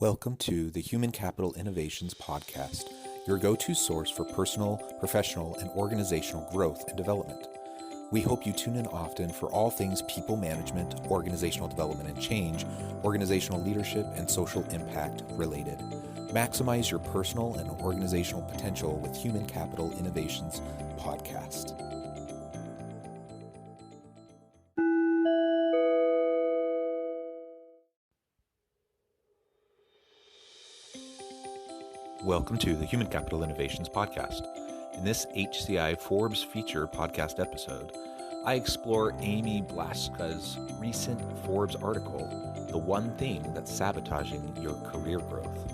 Welcome to the Human Capital Innovations Podcast, your go-to source for personal, professional, and organizational growth and development. We hope you tune in often for all things people management, organizational development and change, organizational leadership, and social impact related. Maximize your personal and organizational potential with Human Capital Innovations Podcast. Welcome to the Human Capital Innovations Podcast. In this HCI Forbes feature podcast episode, I explore Amy Blaschka's recent Forbes article, "The One Thing That's Sabotaging Your Career Growth."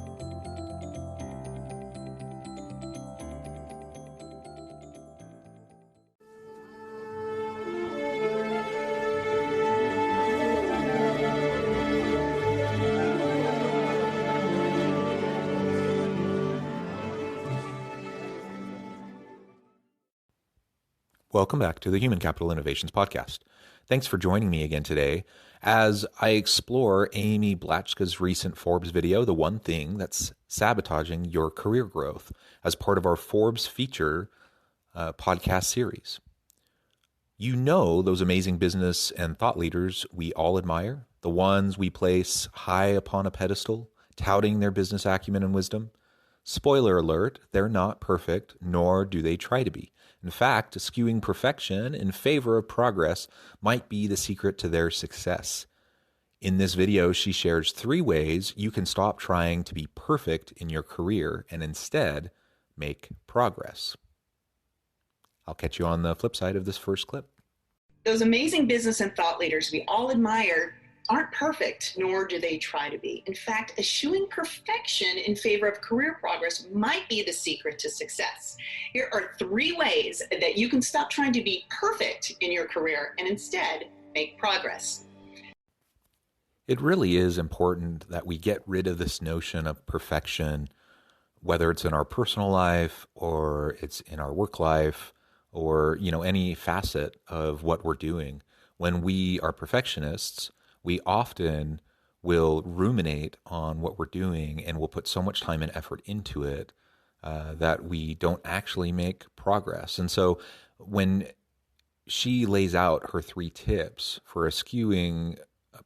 Welcome back to the Human Capital Innovations Podcast. Thanks for joining me again today as I explore Amy Blaschka's recent Forbes video, "The One Thing That's Sabotaging Your Career Growth," as part of our Forbes feature podcast series. You know those amazing business and thought leaders we all admire, the ones we place high upon a pedestal, touting their business acumen and wisdom. Spoiler alert, they're not perfect, nor do they try to be. In fact, eschewing perfection in favor of progress might be the secret to their success. In this video, she shares 3 ways you can stop trying to be perfect in your career and instead make progress. I'll catch you on the flip side of this first clip. Those amazing business and thought leaders we all admire aren't perfect, nor do they try to be. In fact, eschewing perfection in favor of career progress might be the secret to success. Here are 3 ways that you can stop trying to be perfect in your career and instead make progress. It really is important that we get rid of this notion of perfection, whether it's in our personal life or it's in our work life or, any facet of what we're doing. When we are perfectionists, we often will ruminate on what we're doing and we'll put so much time and effort into it that we don't actually make progress. And so when she lays out her 3 tips for eschewing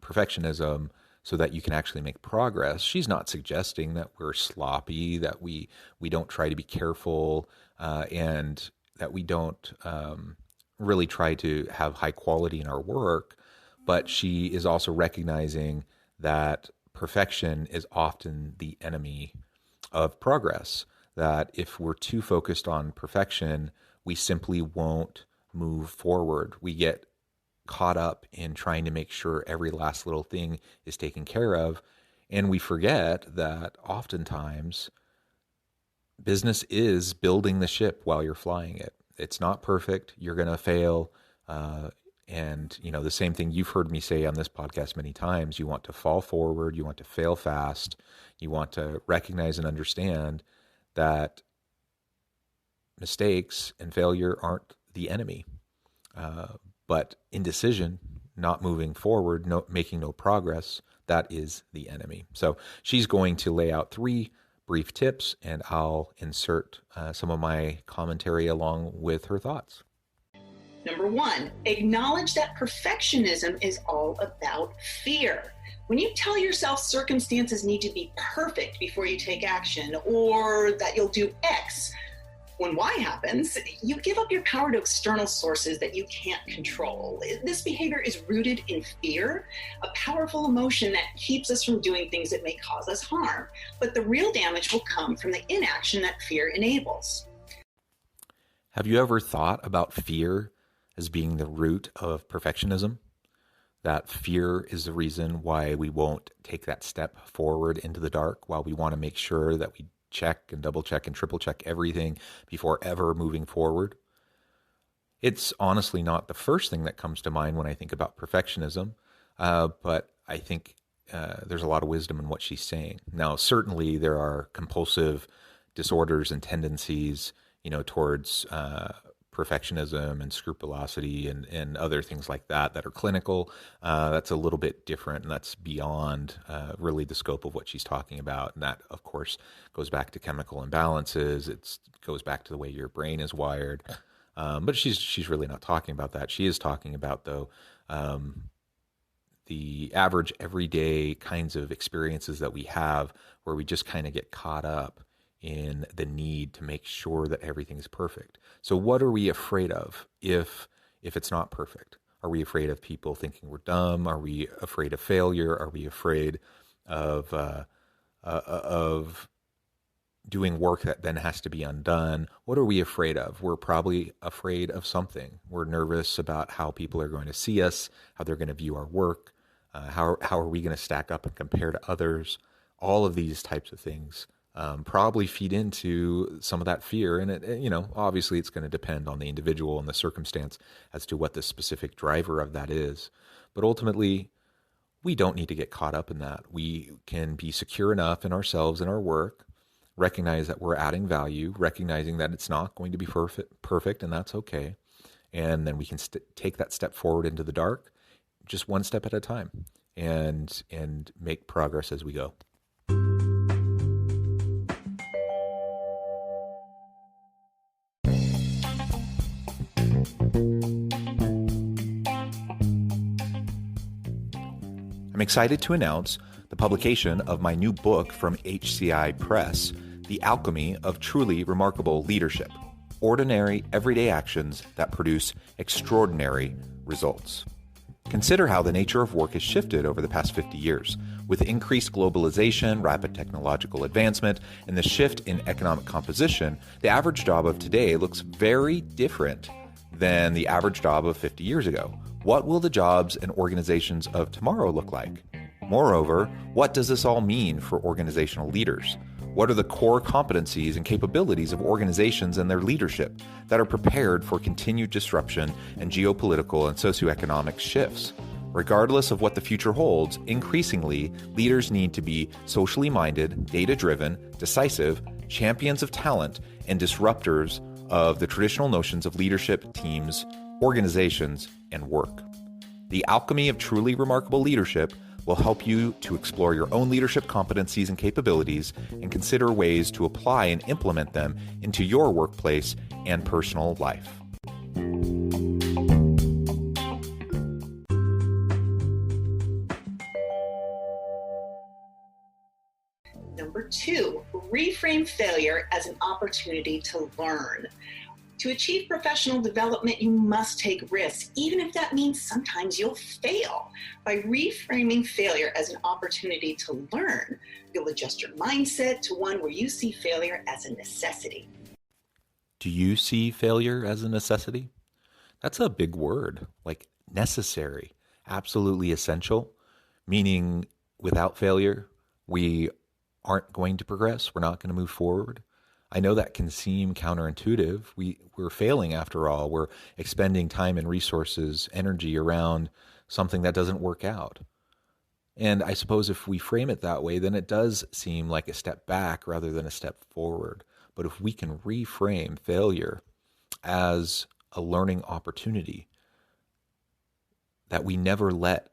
perfectionism so that you can actually make progress, she's not suggesting that we're sloppy, that we don't try to be careful, and that we don't really try to have high quality in our work. But she is also recognizing that perfection is often the enemy of progress, that if we're too focused on perfection, we simply won't move forward. We get caught up in trying to make sure every last little thing is taken care of, and we forget that oftentimes business is building the ship while you're flying it. It's not perfect. You're going to fail. And, the same thing you've heard me say on this podcast many times, you want to fall forward, you want to fail fast, you want to recognize and understand that mistakes and failure aren't the enemy. But indecision, not moving forward, making no progress, that is the enemy. So she's going to lay out 3 brief tips, and I'll insert some of my commentary along with her thoughts. Number 1, acknowledge that perfectionism is all about fear. When you tell yourself circumstances need to be perfect before you take action, or that you'll do X, when Y happens, you give up your power to external sources that you can't control. This behavior is rooted in fear, a powerful emotion that keeps us from doing things that may cause us harm. But the real damage will come from the inaction that fear enables. Have you ever thought about fear as being the root of perfectionism? That fear is the reason why we won't take that step forward into the dark, while we want to make sure that we check and double check and triple check everything before ever moving forward. It's honestly not the first thing that comes to mind when I think about perfectionism, but I think there's a lot of wisdom in what she's saying. Now, certainly there are compulsive disorders and tendencies, towards perfectionism and scrupulosity and other things like that that are clinical. That's a little bit different, and that's beyond really the scope of what she's talking about. And that, of course, goes back to chemical imbalances. It goes back to the way your brain is wired. But she's really not talking about that. She is talking about, though, the average everyday kinds of experiences that we have where we just kind of get caught up in the need to make sure that everything's perfect. So what are we afraid of if it's not perfect? Are we afraid of people thinking we're dumb? Are we afraid of failure? Are we afraid of doing work that then has to be undone? What are we afraid of? We're probably afraid of something. We're nervous about how people are going to see us, how they're going to view our work, how are we going to stack up and compare to others? All of these types of things probably feed into some of that fear. And obviously it's going to depend on the individual and the circumstance as to what the specific driver of that is. But ultimately, we don't need to get caught up in that. We can be secure enough in ourselves and our work, recognize that we're adding value, recognizing that it's not going to be perfect, and that's okay. And then we can take that step forward into the dark, just one step at a time, and make progress as we go. I'm excited to announce the publication of my new book from HCI Press, The Alchemy of Truly Remarkable Leadership: Ordinary, Everyday Actions That Produce Extraordinary Results. Consider how the nature of work has shifted over the past 50 years. With increased globalization, rapid technological advancement, and the shift in economic composition, the average job of today looks very different than the average job of 50 years ago. What will the jobs and organizations of tomorrow look like? Moreover, what does this all mean for organizational leaders? What are the core competencies and capabilities of organizations and their leadership that are prepared for continued disruption and geopolitical and socioeconomic shifts? Regardless of what the future holds, increasingly, leaders need to be socially minded, data-driven, decisive, champions of talent, and disruptors of the traditional notions of leadership, teams, organizations, and work. The Alchemy of Truly Remarkable Leadership will help you to explore your own leadership competencies and capabilities and consider ways to apply and implement them into your workplace and personal life. Number 2, reframe failure as an opportunity to learn. To achieve professional development, you must take risks, even if that means sometimes you'll fail. By reframing failure as an opportunity to learn, you'll adjust your mindset to one where you see failure as a necessity. Do you see failure as a necessity? That's a big word, like necessary, absolutely essential, meaning without failure, we aren't going to progress, we're not going to move forward. I know that can seem counterintuitive. We're failing after all. We're expending time and resources, energy around something that doesn't work out. And I suppose if we frame it that way, then it does seem like a step back rather than a step forward. But if we can reframe failure as a learning opportunity, that we never let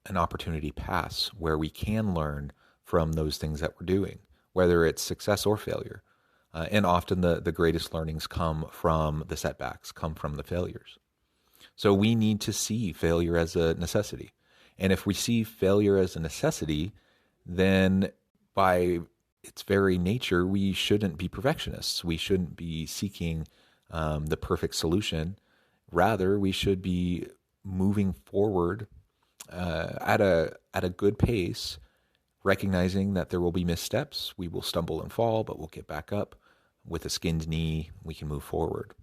an opportunity pass where we can learn from those things that we're doing, whether it's success or failure. And often the greatest learnings come from the setbacks, come from the failures. So we need to see failure as a necessity. And if we see failure as a necessity, then by its very nature, we shouldn't be perfectionists. We shouldn't be seeking the perfect solution. Rather, we should be moving forward at a good pace, recognizing that there will be missteps. We will stumble and fall, but we'll get back up. With a skinned knee, we can move forward.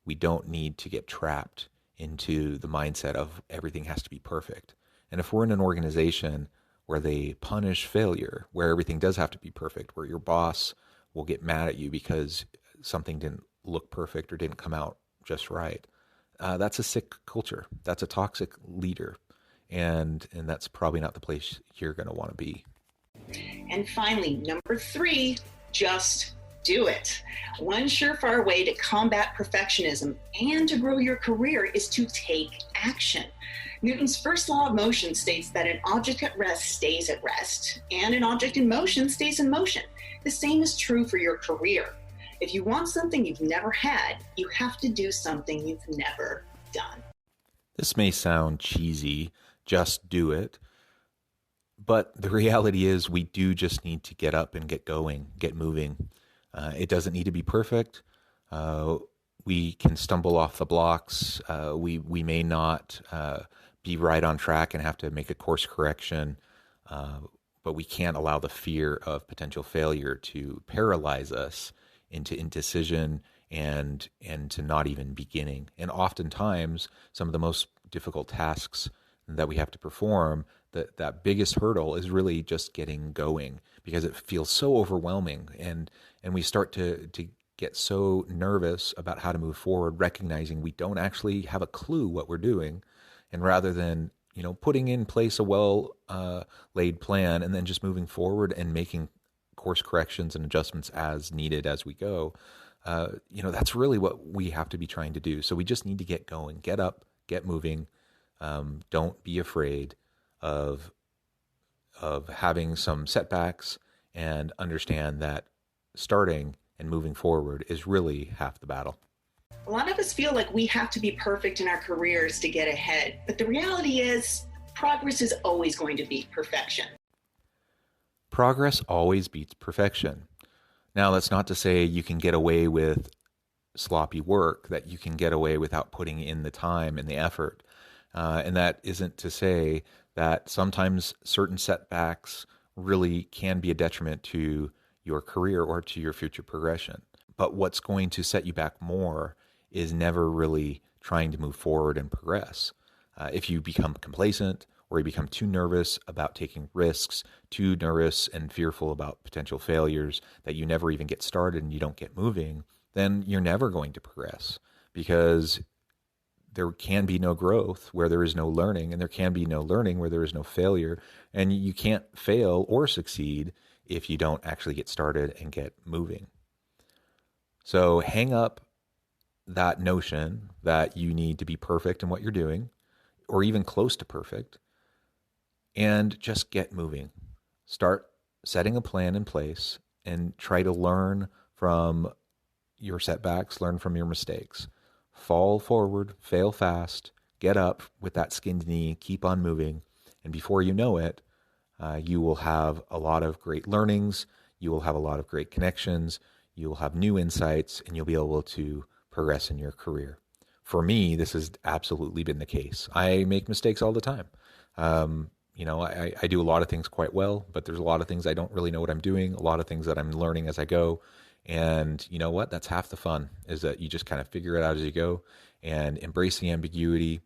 We don't need to get trapped into the mindset of everything has to be perfect. And if we're in an organization where they punish failure, where everything does have to be perfect, where your boss will get mad at you because something didn't look perfect or didn't come out just right, that's a sick culture. That's a toxic leader. And that's probably not the place you're going to want to be. And finally, number 3, just Do it. One surefire way to combat perfectionism and to grow your career is to take action. Newton's first law of motion states that an object at rest stays at rest, and an object in motion stays in motion. The same is true for your career. If you want something you've never had, you have to do something you've never done. This may sound cheesy, just do it. But the reality is we do just need to get up and get going, get moving. It doesn't need to be perfect. We can stumble off the blocks. We may not be right on track and have to make a course correction, but we can't allow the fear of potential failure to paralyze us into indecision and to not even beginning. And oftentimes, some of the most difficult tasks that we have to perform, that biggest hurdle is really just getting going, because it feels so overwhelming, and we start to get so nervous about how to move forward, recognizing we don't actually have a clue what we're doing. And rather than, putting in place a well laid plan and then just moving forward and making course corrections and adjustments as needed as we go, that's really what we have to be trying to do. So we just need to get going, get up, get moving. Don't be afraid of having some setbacks, and understand that starting and moving forward is really half the battle. A lot of us feel like we have to be perfect in our careers to get ahead, but the reality is progress is always going to beat perfection. Progress always beats perfection. Now, that's not to say you can get away with sloppy work, that you can get away without putting in the time and the effort. And that isn't to say that sometimes certain setbacks really can be a detriment to your career or to your future progression. But what's going to set you back more is never really trying to move forward and progress. If you become complacent, or you become too nervous about taking risks, too nervous and fearful about potential failures, that you never even get started and you don't get moving, then you're never going to progress, because there can be no growth where there is no learning, and there can be no learning where there is no failure. And you can't fail or succeed if you don't actually get started and get moving. So hang up that notion that you need to be perfect in what you're doing, or even close to perfect, and just get moving. Start setting a plan in place and try to learn from your setbacks, learn from your mistakes. Fall forward, fail fast, get up with that skinned knee, keep on moving, and before you know it, you will have a lot of great learnings, you will have a lot of great connections, you will have new insights, and you'll be able to progress in your career. For me, this has absolutely been the case. I make mistakes all the time. I do a lot of things quite well, but there's a lot of things I don't really know what I'm doing, a lot of things that I'm learning as I go. And you know what? That's half the fun, is that you just kind of figure it out as you go, and embrace the ambiguity,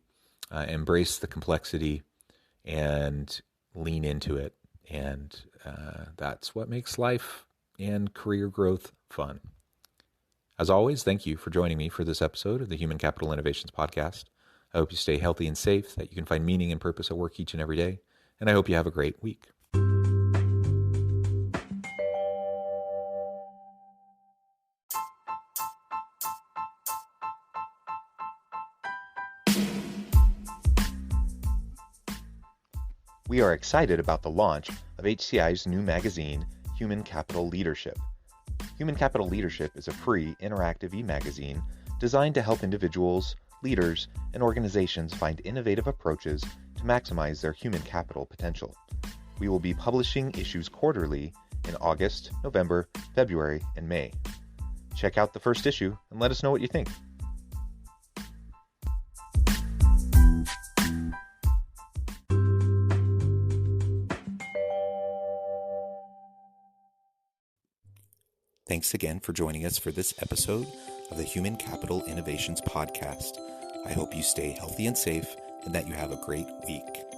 embrace the complexity, and lean into it. And that's what makes life and career growth fun. As always, thank you for joining me for this episode of the Human Capital Innovations Podcast. I hope you stay healthy and safe, that you can find meaning and purpose at work each and every day. And I hope you have a great week. We are excited about the launch of HCI's new magazine, Human Capital Leadership. Human Capital Leadership is a free, interactive e-magazine designed to help individuals, leaders, and organizations find innovative approaches to maximize their human capital potential. We will be publishing issues quarterly in August, November, February, and May. Check out the first issue and let us know what you think. Thanks again for joining us for this episode of the Human Capital Innovations Podcast. I hope you stay healthy and safe, and that you have a great week.